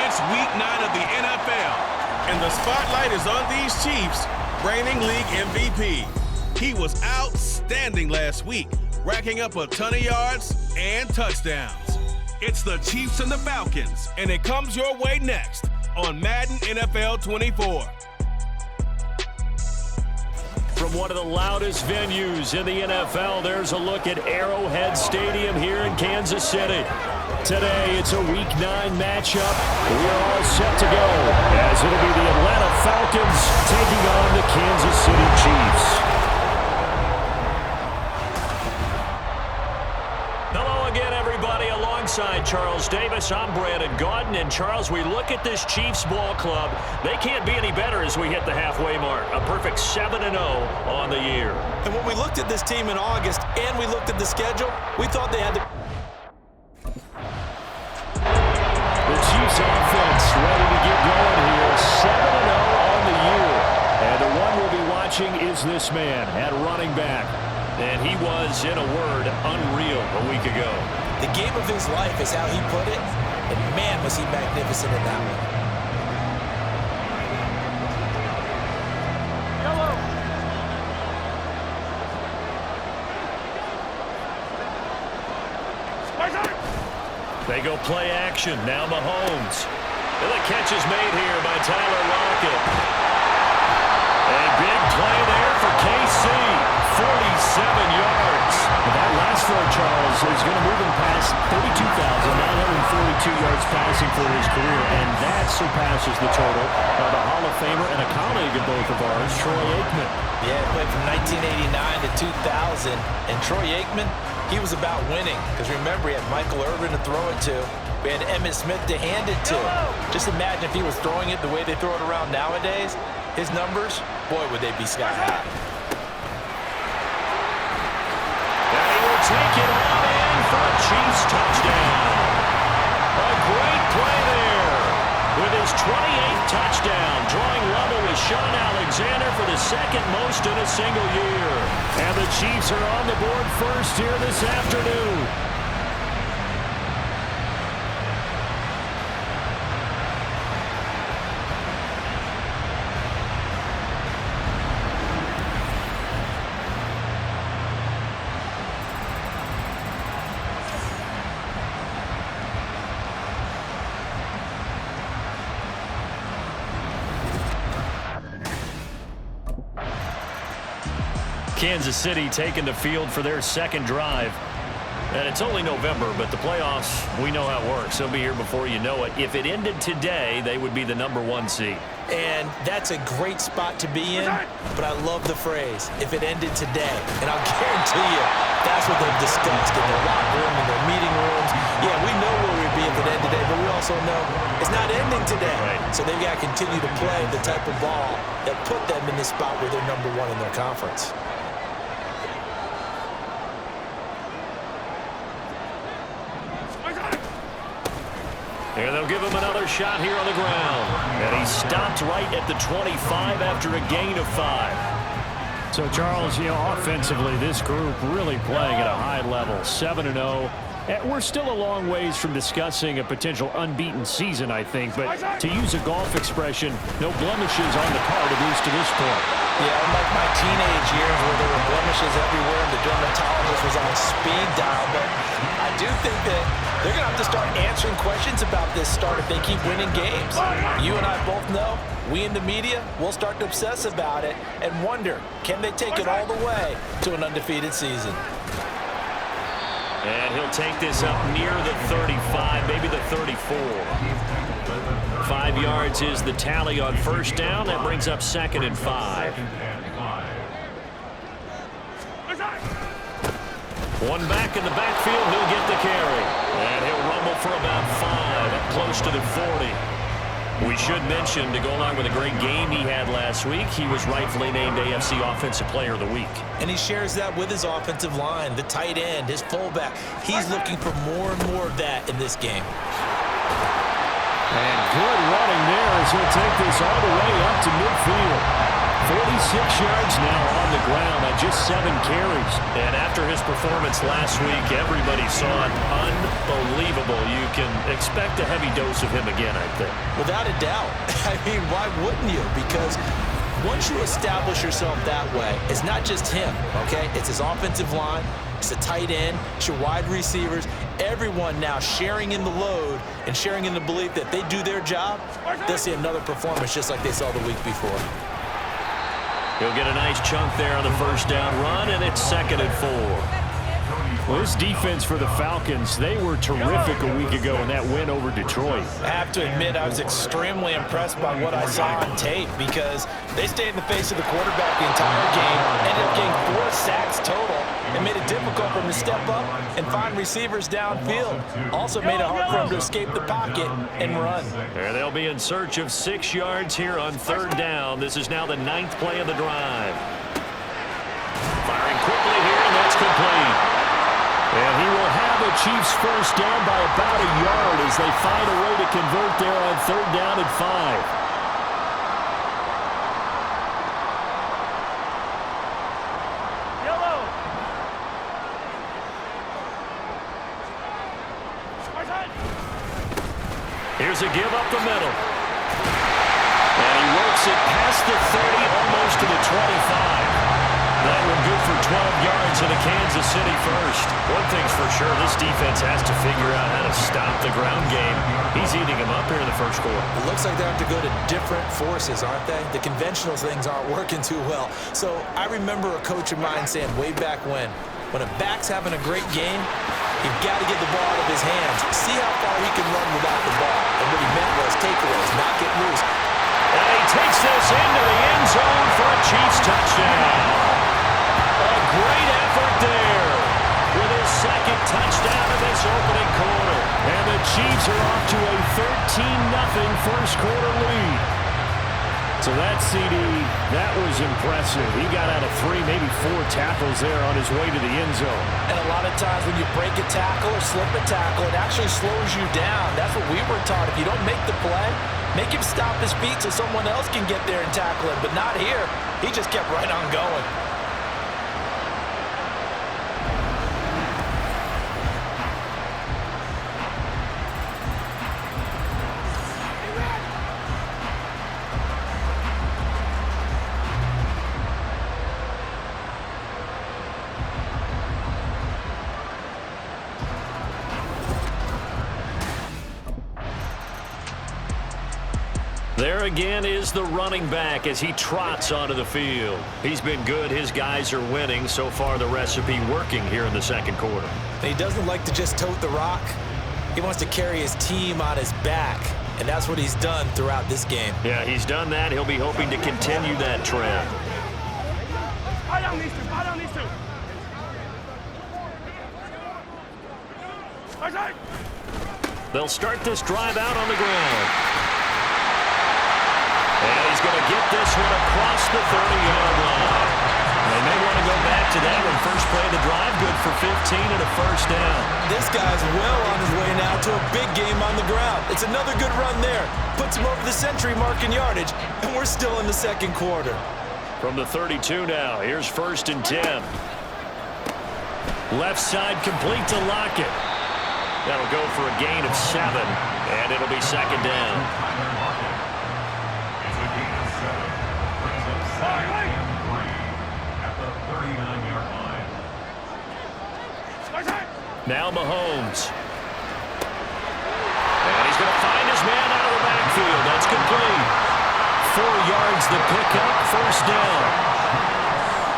It's week 9 of the NFL, and the spotlight is on these Chiefs, reigning league MVP. He was outstanding last week, racking up a ton of yards and touchdowns. It's the Chiefs and the Falcons, and it comes your way next on Madden NFL 24. From one of the loudest venues in the NFL, there's a look at Arrowhead Stadium here in Kansas City. Today, it's a Week 9 matchup. We're all set to go, as it'll be the Atlanta Falcons taking on the Kansas City Chiefs. Hello again, everybody. Alongside Charles Davis, I'm Brandon Gaudin. And Charles, we look at this Chiefs ball club. They can't be any better as we hit the halfway mark. A perfect 7-0 on the year. And when we looked at this team in August and we looked at the schedule, we thought they had the... The Chiefs offense ready to get going here. 7-0 on the year. And the one we'll be watching is this man at running back. And he was, in a word, unreal a week ago. The game of his life is how he put it. And man, was he magnificent in that one. They go play action. Now Mahomes. And the catch is made here by Tyler Lockett. A big play there for KC. 47 yards. And that last throw, Charles, is going to move him past 32,942 yards passing for his career. And that surpasses the total of the Hall of Famer and a colleague of both of ours, Troy Aikman. Yeah, he played from 1989 to 2000. And Troy Aikman, he was about winning. Because remember, he had Michael Irvin to throw it to. We had Emmitt Smith to hand it to. Just imagine if he was throwing it the way they throw it around nowadays. His numbers, boy, would they be sky high. And he will take it on in for a Chiefs touchdown. A great play there. With his 28th touchdown, drawing level with Sean Alexander for the second most in a single year. And the Chiefs are on the board first here this afternoon. Kansas City taking the field for their second drive. And it's only November, but the playoffs, we know how it works. They'll be here before you know it. If it ended today, they would be the #1 seed. And that's a great spot to be in, but I love the phrase, if it ended today. And I'll guarantee you, that's what they've discussed in their locker room, in their meeting rooms. Yeah, we know where we'd be if it ended today, but we also know it's not ending today. Right. So they've got to continue to play the type of ball that put them in this spot where they're #1 in their conference. And they'll give him another shot here on the ground. And he stopped right at the 25 after a gain of 5. So, Charles, offensively, this group really playing at a high level, 7-0. We're still a long ways from discussing a potential unbeaten season, I think. But to use a golf expression, no blemishes on the card, at least to this point. Yeah, unlike my teenage years where there were blemishes everywhere and the dermatologist was on speed dial. But I do think that they're going to have to start answering questions about this start if they keep winning games. You and I both know, we in the media, we'll start to obsess about it and wonder, can they take it all the way to an undefeated season? And he'll take this up near the 35, maybe the 34. 5 yards is the tally on first down. That brings up 2nd and 5. One back in the backfield, he'll get the carry. And he'll rumble for about 5, up close to the 40. We should mention, to go along with a great game he had last week, he was rightfully named AFC Offensive Player of the Week. And he shares that with his offensive line, the tight end, his fullback. He's looking for more and more of that in this game. And good running there as he'll take this all the way up to midfield. 46 yards now on the ground on just 7 carries. And after his performance last week, everybody saw it. Unbelievable. You can expect a heavy dose of him again, I think. Without a doubt. I mean, why wouldn't you? Because once you establish yourself that way, it's not just him, okay? It's his offensive line, it's the tight end, it's your wide receivers, everyone now sharing in the load and sharing in the belief that they do their job, they'll see another performance just like they saw the week before. He'll get a nice chunk there on the first down run, and it's 2nd and 4. Well, this defense for the Falcons, they were terrific a week ago in that win over Detroit. I have to admit, I was extremely impressed by what I saw on tape because they stayed in the face of the quarterback the entire game, ended up getting 4 sacks total, and made it difficult for him to step up and find receivers downfield. Also made it hard for him to escape the pocket and run. There they'll be in search of 6 yards here on 3rd down. This is now the 9th play of the drive. Firing quickly here, and that's complete. And he will have the Chiefs first down by about a yard as they find a way to convert there on 3rd down and 5. Yellow. Here's a give up the middle. And he works it past the 30, almost to the 25. That one good for 12 yards and a Kansas City first. One thing's for sure, this defense has to figure out how to stop the ground game. He's eating them up here in the first quarter. It looks like they have to go to different forces, aren't they? The conventional things aren't working too well. So I remember a coach of mine saying way back when a back's having a great game, you've got to get the ball out of his hands. See how far he can run without the ball. And what he meant was takeaways, not get loose. And he takes this into the end zone for a Chiefs touchdown. A great effort there with his 2nd touchdown of this opening quarter. And the Chiefs are off to a 13-0 first quarter lead. So that CD, that was impressive. He got out of 3, maybe 4 tackles there on his way to the end zone. And a lot of times when you break a tackle or slip a tackle, it actually slows you down. That's what we were taught. If you don't make the play, make him stop his feet so someone else can get there and tackle him. But not here. He just kept right on going. There again is the running back as he trots onto the field. He's been good. His guys are winning. So far, the recipe working here in the 2nd quarter. He doesn't like to just tote the rock. He wants to carry his team on his back, and that's what he's done throughout this game. Yeah, he's done that. He'll be hoping to continue that trend. They'll start this drive out on the ground. And he's going to get this one across the 30-yard line. They may want to go back to that one. First play of the drive, good for 15 and a first down. This guy's well on his way now to a big game on the ground. It's another good run there. Puts him over the century mark in yardage, and we're still in the 2nd quarter. From the 32 now, here's 1st and 10. Left side complete to Lockett. That'll go for a gain of 7, and it'll be 2nd down. Now Mahomes. And he's going to find his man out of the backfield. That's complete. 4 yards the pickup, first down.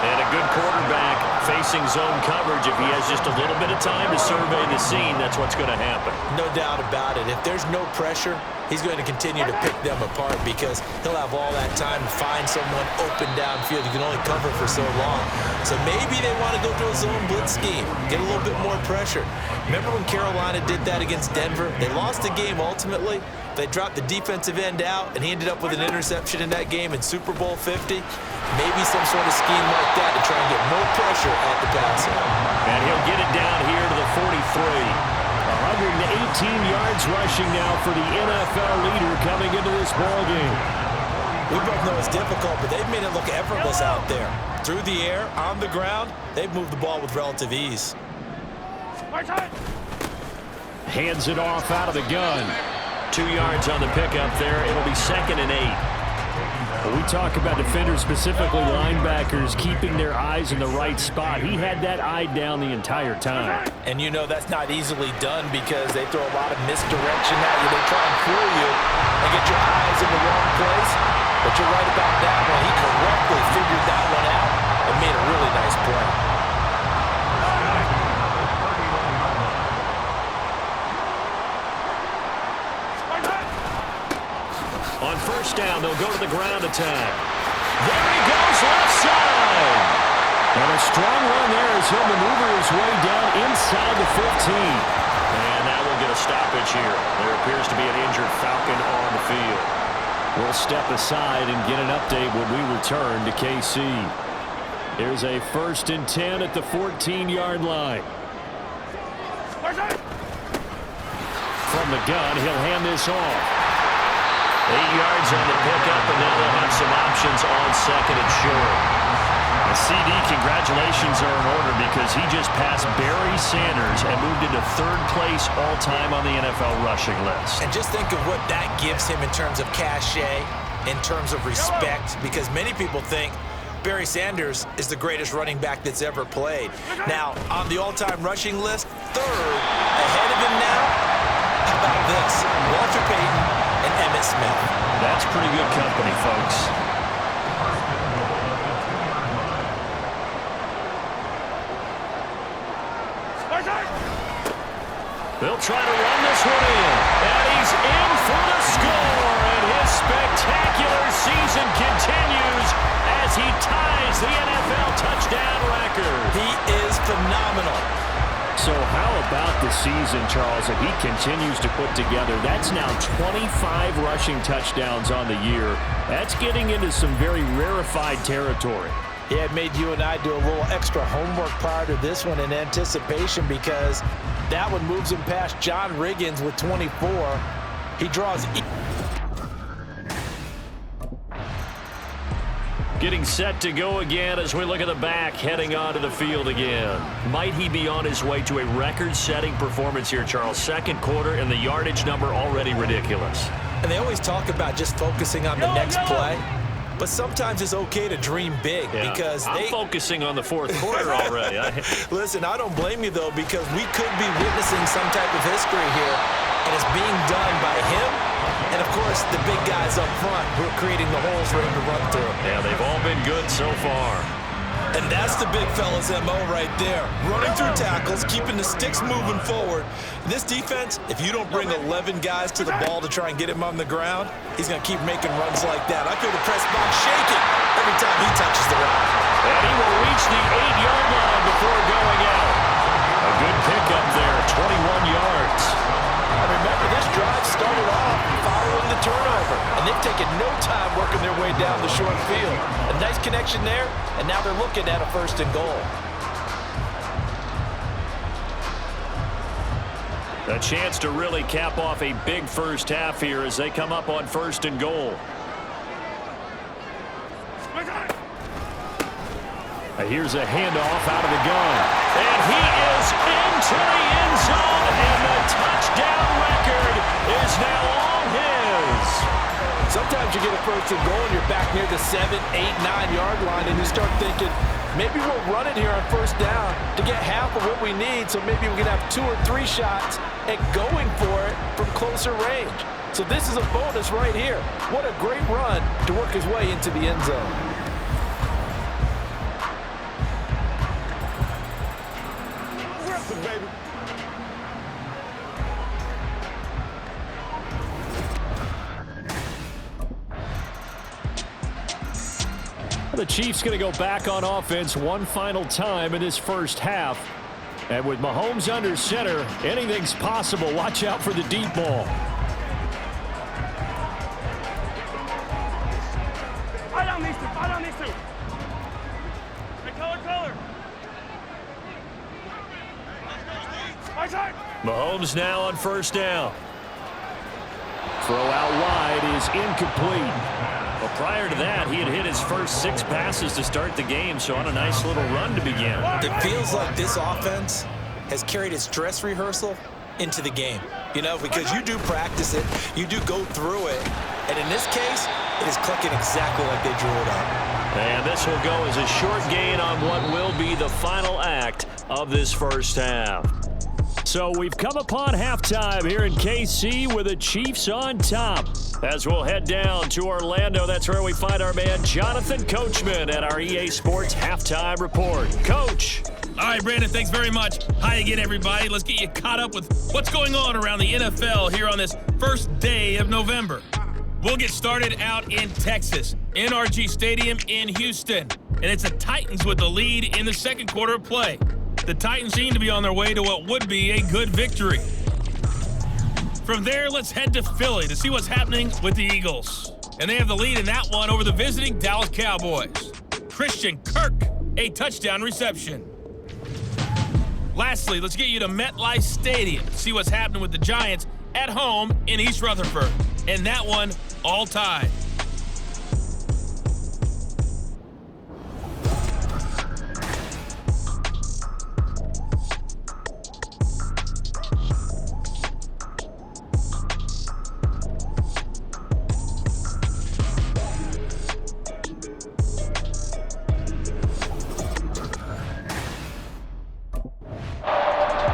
And a good quarterback facing zone coverage. If he has just a little bit of time to survey the scene, that's what's going to happen. No doubt about it. If there's no pressure, he's going to continue to pick them apart because he'll have all that time to find someone open downfield. You can only cover for so long. So maybe they want to go to a zone blitz scheme, get a little bit more pressure. Remember when Carolina did that against Denver? They lost the game ultimately, They dropped the defensive end out, and he ended up with an interception in that game in Super Bowl 50. Maybe some sort of scheme like that to try and get more pressure at the passer. And he'll get it down here to the 43. 118 yards rushing now for the NFL leader coming into this ballgame. We both know it's difficult, but they've made it look effortless out there. Through the air, on the ground, they've moved the ball with relative ease. Hands it off out of the gun. 2 yards on the pickup there. It'll be 2nd and 8. When we talk about defenders, specifically linebackers, keeping their eyes in the right spot. He had that eye down the entire time. And you know that's not easily done because they throw a lot of misdirection at you. They try and fool you and get your eyes in the wrong place. But you're right about that one. He correctly figured that one out and made a really nice play. On first down, they'll go to the ground attack. There he goes, left side. And a strong run there as he'll maneuver his way down inside the 15. And that will get a stoppage here. There appears to be an injured Falcon on the field. We'll step aside and get an update when we return to KC. Here's a 1st and 10 at the 14-yard line. From the gun, he'll hand this off. 8 yards on the pickup, and now they'll have some options on 2nd and short. A CD, congratulations are in order because he just passed Barry Sanders and moved into 3rd place all-time on the NFL rushing list. And just think of what that gives him in terms of cachet, in terms of respect, because many people think Barry Sanders is the greatest running back that's ever played. Now, on the all-time rushing list, 3rd, ahead of him now, how about this? Walter Payton and Emmitt Smith. That's pretty good company, folks. They'll try to run this one in. And he's in for the score. And his spectacular season continues as he ties the NFL touchdown record. He is phenomenal. So how about the season, Charles, if he continues to put together? That's now 25 rushing touchdowns on the year. That's getting into some very rarefied territory. Yeah, it made you and I do a little extra homework prior to this one in anticipation because that one moves him past John Riggins with 24. He draws... Getting set to go again as we look at the back heading onto the field again. Might he be on his way to a record-setting performance here, Charles? 2nd quarter and the yardage number already ridiculous. And they always talk about just focusing on the next play. But sometimes it's okay to dream big because I'm focusing on the 4th quarter already. Listen, I don't blame you, though, because we could be witnessing some type of history here, and it's being done by him and, of course, the big guys up front who are creating the holes for him to run through. Yeah, they've all been good so far. And that's the big fella's MO right there. Running through tackles, keeping the sticks moving forward. This defense, if you don't bring 11 guys to the ball to try and get him on the ground, he's going to keep making runs like that. I feel the press box shaking every time he touches the rock. And he will reach the 8-yard line before going out. A good pickup there, 21 yards. And remember, this drive started off following the turnover, and they've taken no time working their way down the short field. A nice connection there, and now they're looking at a 1st and goal. A chance to really cap off a big first half here as they come up on 1st and goal. Here's a handoff out of the gun. And he is into the end zone, and the touchdown record is now all his. Sometimes you get a 1st and goal, and you're back near the 7, 8, 9-yard line, and you start thinking, maybe we'll run it here on 1st down to get half of what we need, so maybe we can have 2 or 3 shots at going for it from closer range. So this is a bonus right here. What a great run to work his way into the end zone. The Chiefs going to go back on offense one final time in this first half. And with Mahomes under center, anything's possible. Watch out for the deep ball. Mahomes now on first down. Throw out wide is incomplete. Well, prior to that, he had hit his first 6 passes to start the game, so on a nice little run to begin. It feels like this offense has carried its dress rehearsal into the game. You know, because you do practice it, you do go through it, and in this case, it is clicking exactly like they drew it up. And this will go as a short gain on what will be the final act of this first half. So we've come upon halftime here in KC with the Chiefs on top. As we'll head down to Orlando, that's where we find our man Jonathan Coachman at our EA Sports Halftime Report. Coach. All right, Brandon, thanks very much. Hi again, everybody. Let's get you caught up with what's going on around the NFL here on this first day of November. We'll get started out in Texas, NRG Stadium in Houston. And it's the Titans with the lead in the second quarter of play. The Titans seem to be on their way to what would be a good victory. From there, let's head to Philly to see what's happening with the Eagles. And they have the lead in that one over the visiting Dallas Cowboys. Christian Kirk, a touchdown reception. Lastly, let's get you to MetLife Stadium to see what's happening with the Giants at home in East Rutherford. And that one, all tied.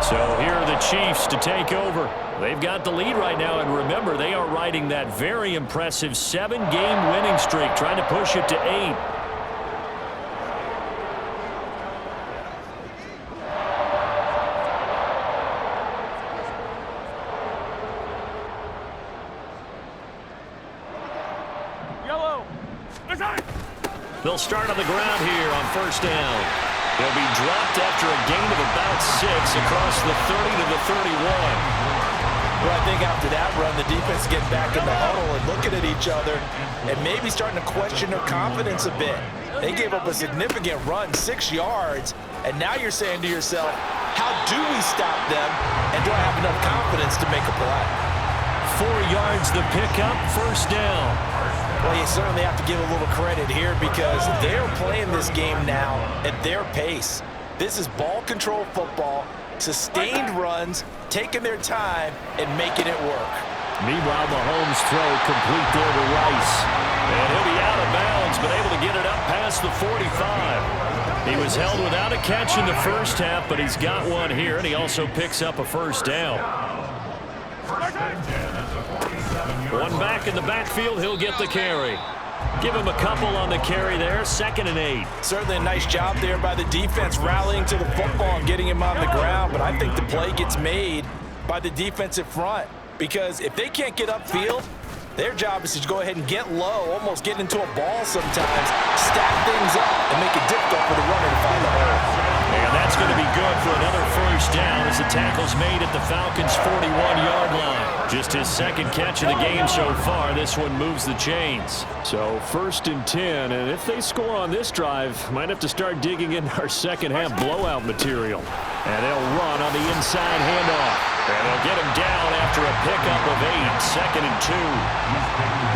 So here are the Chiefs to take over. They've got the lead right now, and remember, they are riding that very impressive 7-game winning streak, trying to push it to 8. They'll start on the ground here on first down. They'll be dropped after a gain of about 6 across the 30 to the 31. Well, I think after that run, the defense get back in the huddle and looking at each other and maybe starting to question their confidence a bit. They gave up a significant run, 6 yards, and now you're saying to yourself, how do we stop them, and do I have enough confidence to make a play? 4 yards the pickup, first down. Well, you certainly have to give a little credit here because they're playing this game now at their pace. This is ball control football, sustained runs, taking their time, and making it work. Meanwhile, Mahomes' throw complete there to Rice. And he'll be out of bounds, but able to get it up past the 45. He was held without a catch in the first half, but he's got one here, and he also picks up a first down. One back in the backfield, he'll get the carry. Give him a couple on the carry there, 2nd and 8. Certainly a nice job there by the defense rallying to the football and getting him on the ground, but I think the play gets made by the defensive front because if they can't get upfield, their job is to go ahead and get low, almost get into a ball sometimes, stack things up, and make it difficult for the runner to find the hole. And that's going to be good for another first down as the tackle's made at the Falcons' 41-yard line. Just his 2nd catch of the game so far. This one moves the chains. So 1st and 10, and if they score on this drive, might have to start digging in our second-half blowout material. And they'll run on the inside handoff. And they'll get him down after a pickup of 8, 2nd and 2.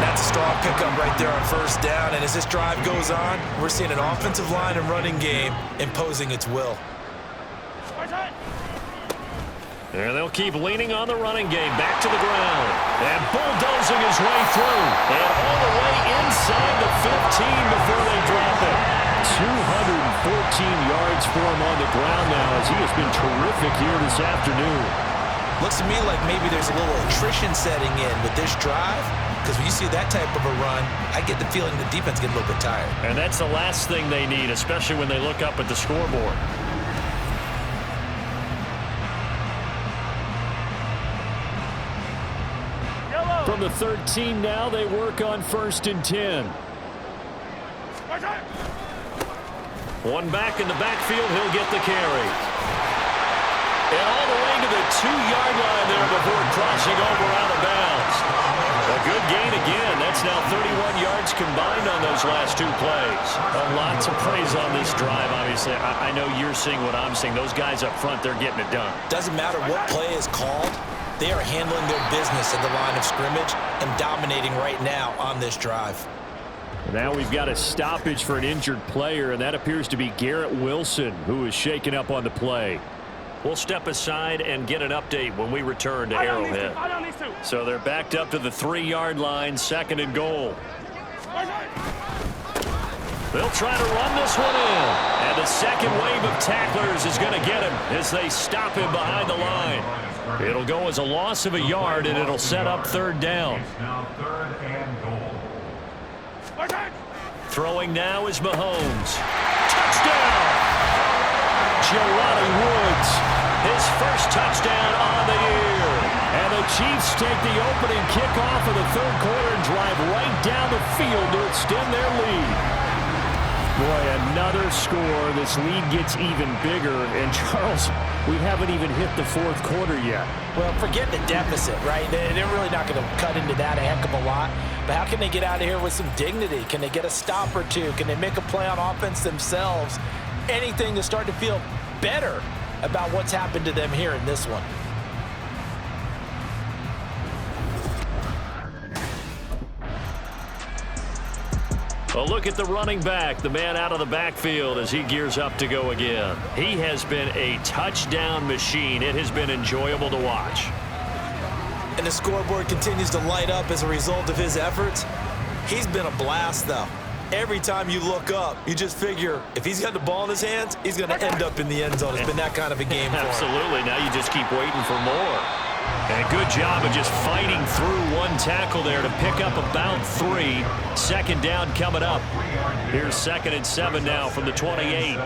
That's a strong pickup right there on first down, and as this drive goes on, we're seeing an offensive line and running game imposing its will. And they'll keep leaning on the running game. Back to the ground. And bulldozing his way through. And all the way inside the 15 before they drop it. 214 yards for him on the ground now as he has been terrific here this afternoon. Looks to me like maybe there's a little attrition setting in with this drive. Because when you see that type of a run, I get the feeling the defense gets a little bit tired. And that's the last thing they need, especially when they look up at the scoreboard. From the 13 now, they work on 1st and 10. One back in the backfield, he'll get the carry. And all the way to the 2-yard line there before crossing over out of bounds. A good gain again. That's now 31 yards combined on those last 2 plays. Lots of praise on this drive, obviously. I know you're seeing what I'm seeing. Those guys up front, they're getting it done. Doesn't matter what play is called. They are handling their business at the line of scrimmage and dominating right now on this drive. Now we've got a stoppage for an injured player, and that appears to be Garrett Wilson, who is shaken up on the play. We'll step aside and get an update when we return to Arrowhead. So they're backed up to the 3-yard line, 2nd and goal. They'll try to run this one in. And the second wave of tacklers is going to get him as they stop him behind the line. It'll go as a loss of a yard, and it'll set up 3rd down. Throwing now is Mahomes. Touchdown! Jelani Woods, his first touchdown on the year. And the Chiefs take the opening kickoff of the 3rd quarter and drive right down the field to extend their lead. Boy, another score. This lead gets even bigger. And, Charles, we haven't even hit the 4th quarter yet. Well, forget the deficit, right? They're really not going to cut into that a heck of a lot. But how can they get out of here with some dignity? Can they get a stop or two? Can they make a play on offense themselves? Anything to start to feel better about what's happened to them here in this one. Well, look at the running back, the man out of the backfield as he gears up to go again. He has been a touchdown machine. It has been enjoyable to watch. And the scoreboard continues to light up as a result of his efforts. He's been a blast, though. Every time you look up, you just figure if he's got the ball in his hands, he's going to end up in the end zone. It's been that kind of a game for him. Absolutely. Now you just keep waiting for more. And a good job of just fighting through one tackle there to pick up about 3. 2nd down coming up. Here's 2nd and 7 now from the 28.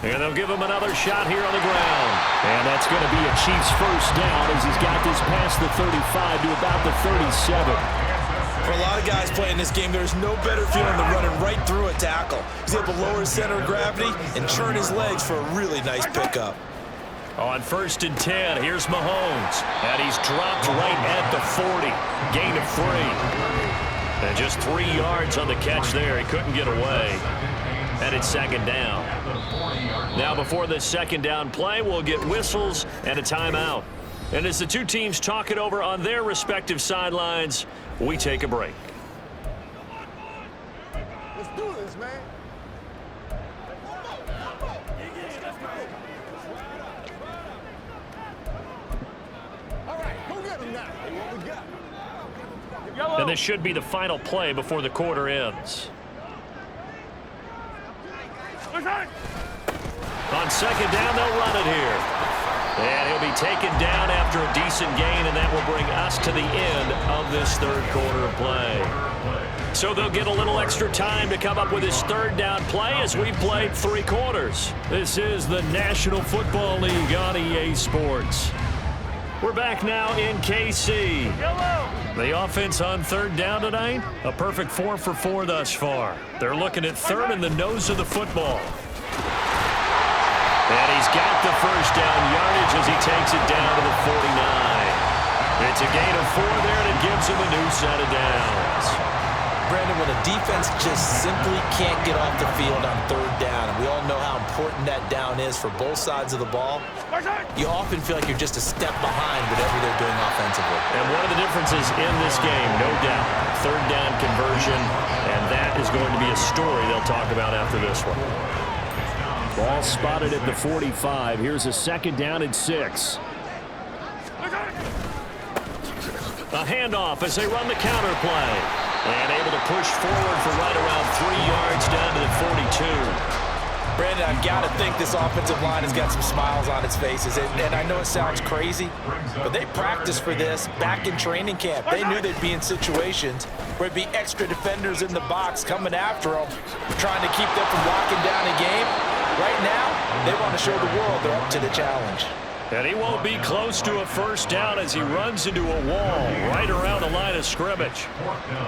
And they'll give him another shot here on the ground. And that's going to be a Chiefs first down as he's got this past the 35 to about the 37. For a lot of guys playing this game, there's no better feeling than running right through a tackle. He's able to lower his center of gravity and churn his legs for a really nice pickup. On 1st and 10, here's Mahomes. And he's dropped right at the 40. Gain of 3. And just 3 yards on the catch there. He couldn't get away. And it's 2nd down. Now before this 2nd down play, we'll get whistles and a timeout. And as the two teams talk it over on their respective sidelines, we take a break. Let's do this, man. All right, go get him now. What we got? And this should be the final play before the quarter ends. On 2nd down, they'll run it here. And he'll be taken down after a decent gain, and that will bring us to the end of this 3rd quarter of play. So they'll get a little extra time to come up with his 3rd down play as we played 3 quarters. This is the National Football League on EA Sports. We're back now in KC. The offense on 3rd down tonight, a perfect 4 for 4 thus far. They're looking at 3rd in the nose of the football. And he's got the first down yardage as he takes it down to the 49. It's a gain of 4 there, and it gives him a new set of downs. Brandon, when a defense just simply can't get off the field on 3rd down, and we all know how important that down is for both sides of the ball, you often feel like you're just a step behind whatever they're doing offensively. And one of the differences in this game, no doubt, 3rd down conversion, and that is going to be a story they'll talk about after this one. Ball spotted at the 45. Here's a 2nd down and 6. A handoff as they run the counter play. And able to push forward for right around 3 yards down to the 42. Brandon, I've got to think this offensive line has got some smiles on its faces. And I know it sounds crazy, but they practiced for this back in training camp. They knew they'd be in situations where it'd be extra defenders in the box coming after them, trying to keep them from locking down a game. Right now, they want to show the world they're up to the challenge. And he won't be close to a first down as he runs into a wall right around the line of scrimmage.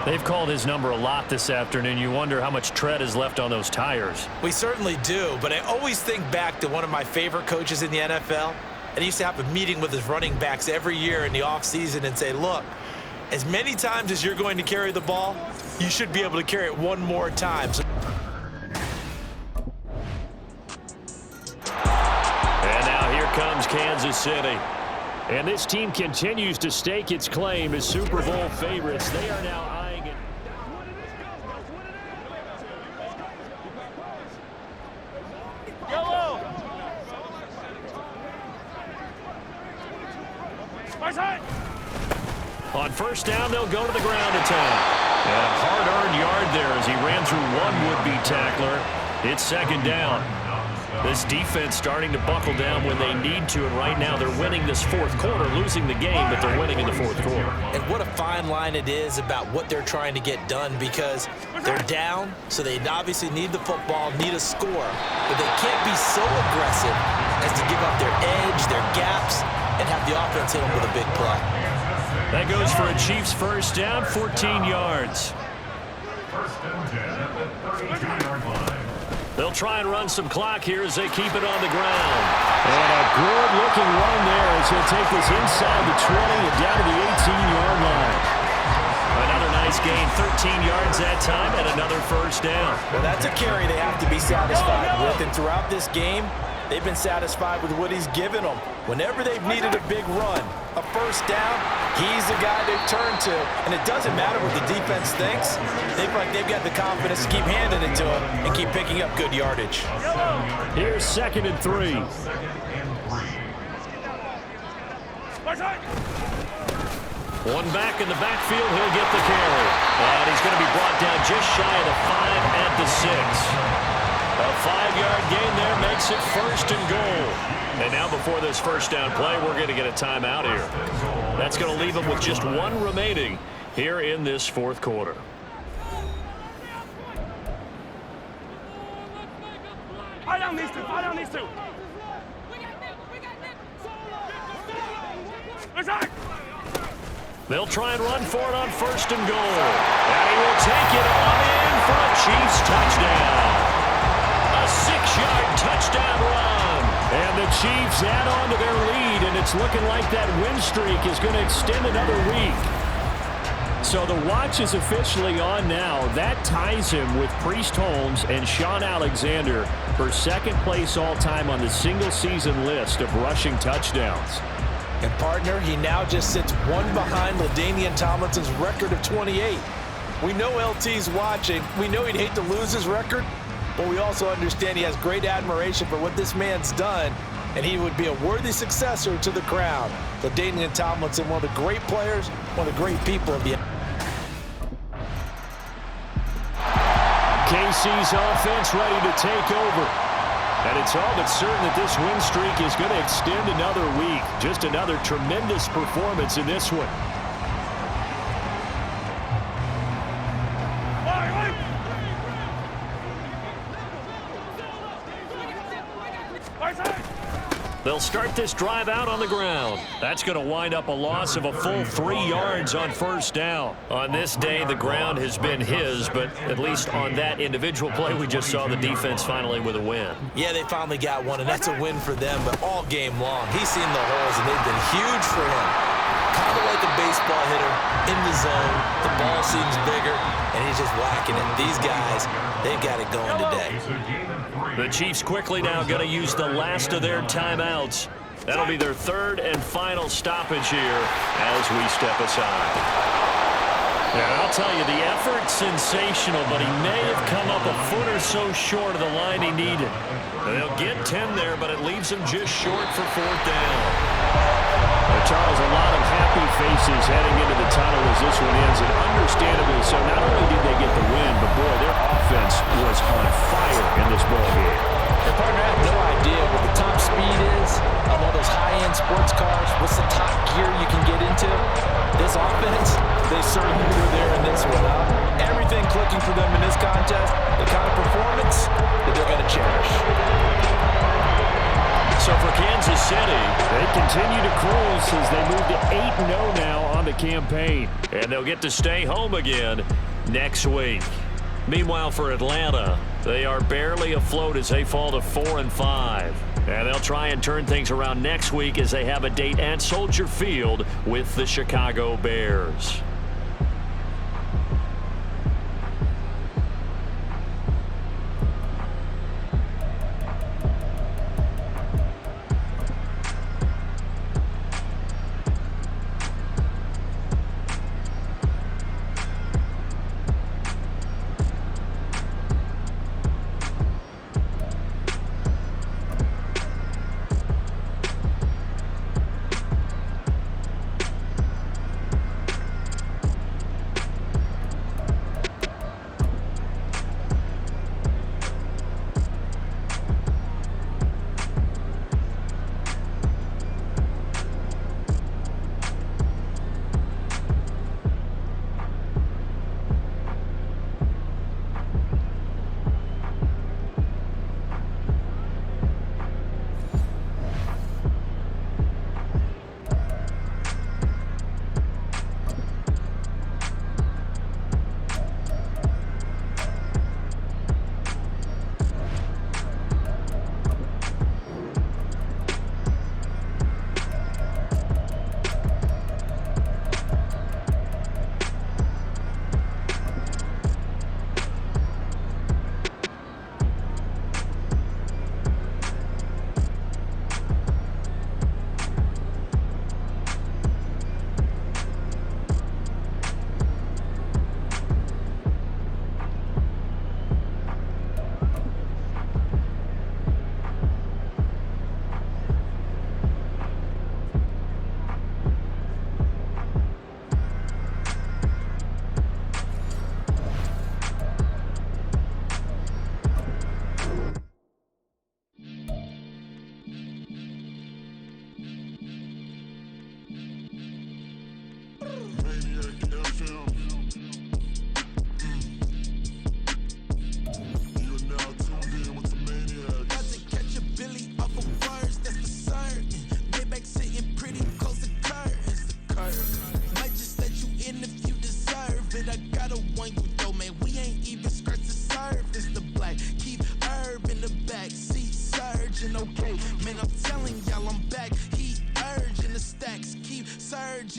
They've called his number a lot this afternoon. You wonder how much tread is left on those tires. We certainly do, but I always think back to one of my favorite coaches in the NFL, And he used to have a meeting with his running backs every year in the offseason and say, look, as many times as you're going to carry the ball, you should be able to carry it one more time. And now here comes Kansas City. And this team continues to stake its claim as Super Bowl favorites. They are now eyeing it. On first down, they'll go to the ground attack. And a hard-earned yard there as he ran through one would-be tackler. It's second down. This defense starting to buckle down when they need to, and right now they're winning this fourth quarter, losing the game, but they're winning in the fourth quarter. And what a fine line it is about what they're trying to get done, because they're down, so they obviously need the football, need a score, but they can't be so aggressive as to give up their edge, their gaps, and have the offense hit them with a big play. That goes for a Chiefs first down, 14 yards. They'll try and run some clock here as they keep it on the ground. And a good-looking run there as he'll take this inside the 20 and down to the 18-yard line. Another nice gain, 13 yards that time, and another first down. Well, that's a carry they have to be satisfied with, and throughout this game, they've been satisfied with what he's given them. Whenever they've needed a big run, a first down, he's the guy they've turned to. And it doesn't matter what the defense thinks. They've got the confidence to keep handing it to him and keep picking up good yardage. Here's 2nd and 3. One back in the backfield, he'll get the carry. And he's going to be brought down just shy of the 5 at the 6. A 5-yard gain there makes it first and goal. And now before this first down play, we're going to get a timeout here. That's going to leave them with just one remaining here in this fourth quarter. Fire down these two. Fire down these two. They'll try and run for it on first and goal. And he will take it on in for a Chiefs touchdown. A 6-yard touchdown run. And the Chiefs add on to their lead, and it's looking like that win streak is going to extend another week. So the watch is officially on now. That ties him with Priest Holmes and Sean Alexander for second place all-time on the single-season list of rushing touchdowns. And, partner, he now just sits one behind LaDainian Tomlinson's record of 28. We know LT's watching. We know he'd hate to lose his record, but we also understand he has great admiration for what this man's done, and he would be a worthy successor to the crown. LaDainian Tomlinson, one of the great players, one of the great people of the KC's offense ready to take over. And it's all but certain that this win streak is going to extend another week. Just another tremendous performance in this one. They'll start this drive out on the ground. That's going to wind up a loss of a full 3 yards on first down. On this day, the ground has been his, but at least on that individual play, we just saw the defense finally with a win. Yeah, they finally got one, and that's a win for them, but all game long, he's seen the holes, and they've been huge for him. Kind of like a baseball hitter in the zone. The ball seems bigger, and he's just whacking it. These guys, they've got it going today. The Chiefs quickly now going to use the last of their timeouts. That'll be their third and final stoppage here as we step aside. Yeah, I'll tell you, the effort's sensational, but he may have come up a foot or so short of the line he needed. They'll get 10 there, but it leaves him just short for fourth down. Charles, a lot of happy faces heading into the tunnel as this one ends, and understandably so. Not only did they get the win, but boy, their offense was on fire in this ball game. The partner, I have no idea what the top speed is on all those high-end sports cars. What's the top gear you can get into? This offense, they certainly were there in this one. Everything clicking for them in this contest, the kind of performance that they're going to cherish. So for Kansas City, they continue to cruise as they move to 8-0 now on the campaign. And they'll get to stay home again next week. Meanwhile, for Atlanta, they are barely afloat as they fall to 4-5. And they'll try and turn things around next week as they have a date at Soldier Field with the Chicago Bears.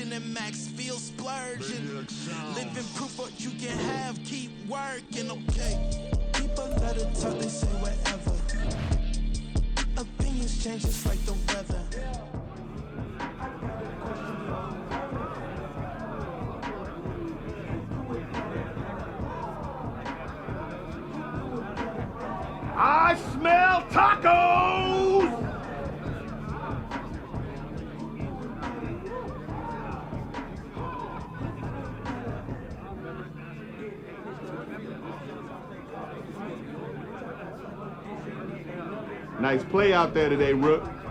And max feel splurging. Living proof what you can have, keep working, okay? People let it talk, they say whatever. Opinions change just like the weather. I smell tacos! Nice play out there today, Rook.